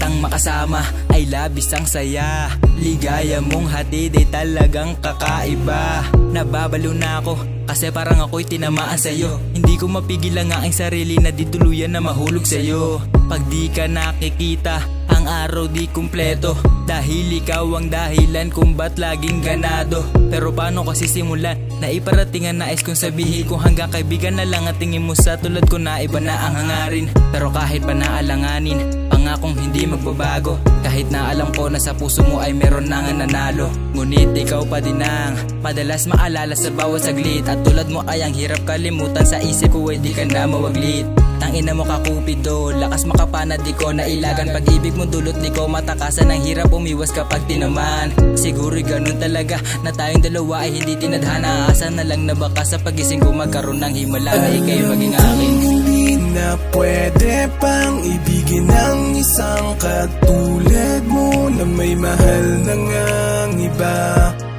kitang makasama ay labis ang saya. Ligaya mong hatid ay talagang kakaiba. Nababalo na ako kasi parang ako'y tinamaan sa'yo. Hindi ko mapigil ang aking sarili na di tuluyan na mahulog sa'yo. Pag di ka nakikita, ang araw di kumpleto, dahil ikaw ang dahilan kung ba't laging ganado. Pero paano ko sisimulan na iparating ang nais kong sabihin? Kung hanggang kaibigan na lang at tingin mo sa tulad ko na iba na ang hangarin. Pero kahit pa naalanganin, pangakong hindi magbabago. Kahit na alam ko na sa puso mo ay meron na nga nanalo. Ngunit ikaw pa din ang madalas maalala sa bawat saglit. At tulad mo ay ang hirap kalimutan, sa isip ko ay di ka na mawaglit. Tangina mo ka Cupido, lakas makapanad di ko nailagan. Pag-ibig mo dulot di ko matakasan, ang hirap umiwas kapag tinaman. Siguro'y ganun talaga na tayong dalawa ay hindi tinadhana. Asa na lang na baka sa pagising ko magkaroon ng himala na ika'y maging akin. Hindi na pwede pang ibigin ng isang katulad mo na may mahal na ngang iba.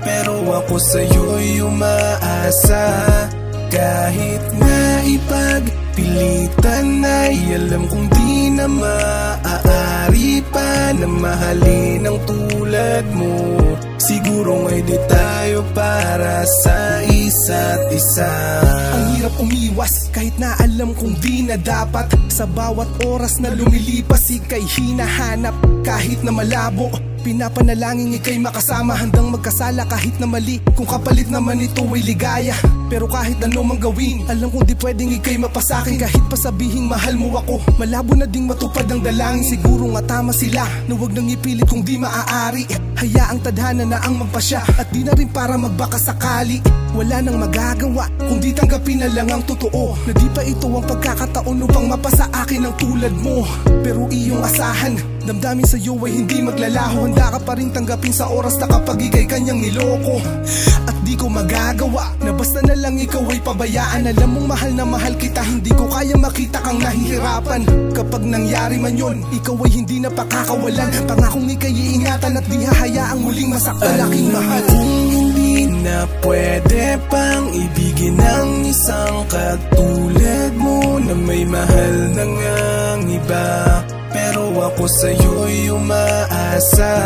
Pero ako sa'yo'y umaasa, kahit na ipagpilitan ay alam kong di na maaari pa na mahalin ang tulad mo. Siguro ngay di tayo para sa isa't isa. Ang hirap umiwas kahit na alam kong di na dapat. Sa bawat oras na lumilipas ika'y hinahanap. Kahit na malabo, pinapanalangin ika'y makasama. Handang magkasala kahit na mali, kung kapalit naman ito ay ligaya. Pero kahit ano mang gawin, alam kong di pwedeng ika'y mapasakin. Kahit pa sabihing mahal mo ako, malabo na ding matupad ang dalangin. Siguro nga tama sila na huwag nang ipilit kung di maaari. Hayaang tadhana na ang magpasya, at di na rin para magbaka sakali. Wala nang magagawa kung di tanggapin na lang ang totoo, na di pa ito ang pagkakataon upang mapasa akin ang tulad mo. Pero iyong asahan, damdamin sa'yo ay hindi maglalaho. Handa ka pa rin tanggapin sa oras na kapag ika'y kanyang niloko. At di ko magagawa na basta na lang ikaw ay pabayaan. Alam mong mahal na mahal kita, hindi ko kaya makita kang nahihirapan. Kapag nangyari man yon, ikaw ay hindi na pakakawalan. Pangakong ika'y iingatan at di hahayaang muling masaktan aking mahal. Hindi na pwede pang ibigin ng isang katulad mo na may mahal na ngang iba. Pero ako sa'yo'y umaasa,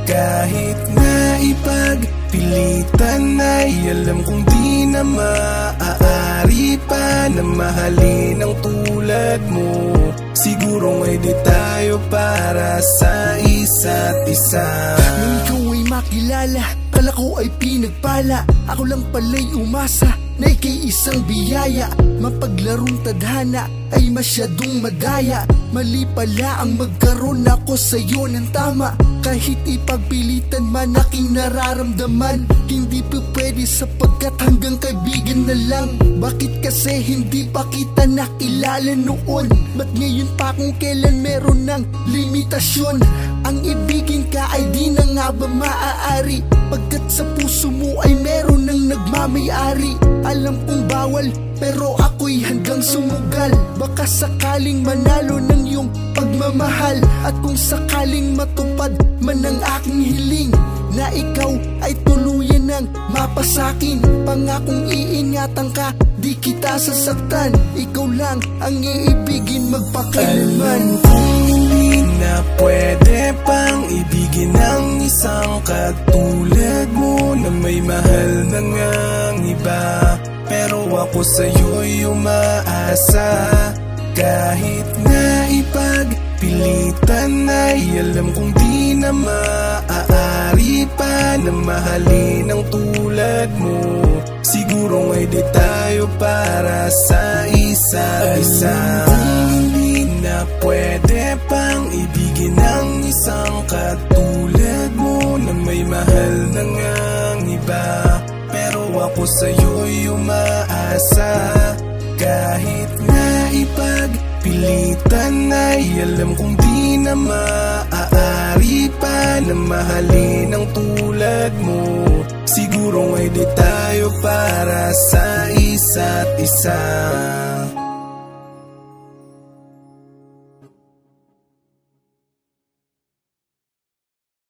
kahit na ipagpilitan ay alam kong di na maaari pa na mahalin ang tulad mo. Siguro ngay di tayo para sa isa't isa. Nung ikaw ay makilala, kala ko ay pinagpala. Ako lang pala'y umasa na ika'y isang biyaya. Mapaglarong tadhana ay masyadong madaya. Mali pala ang magkaroon ako sa'yo ng tama. Kahit ipagpilitan man aking nararamdaman, hindi pa pwede sapagkat hanggang kaibigan na lang. Bakit kasi hindi pa kita nakilala noon? Ba't ngayon pa kung kailan meron ng limitasyon? Ang ibigin ka ay di na nga ba maaari? Pagkat sa puso mo ay meron ng nagmamayari. Alam kong bawal pero ako'y handang sumugal. Baka sakaling manalo ng iyong pagmamahal, at kung sakaling matupad man ang aking hiling, na ikaw ay tuluyan ng mapasakin. Pangakong iingatan ka, di kita sasaktan. Ikaw lang ang iibigin magpakailanman. Hindi na pwede pang ibigin ng isang katulad mo na may mahal na ngang iba. Pero ako sa'yo'y umaasa, kahit na ipagpilitan ay alam kong di na maaari pa na mahalin ang tulad mo. Siguro ngay di tayo para sa isa't isa. Hindi na pwede pang ibigin ng isang katulad mo na may mahal na ngang iba. Pero ako sa'yo'y umaasa, kahit na ipagpilitan ay alam kong di na maaari pa na mahalin ang tulad mo. Siguro ngay di tayo para sa isa't isa.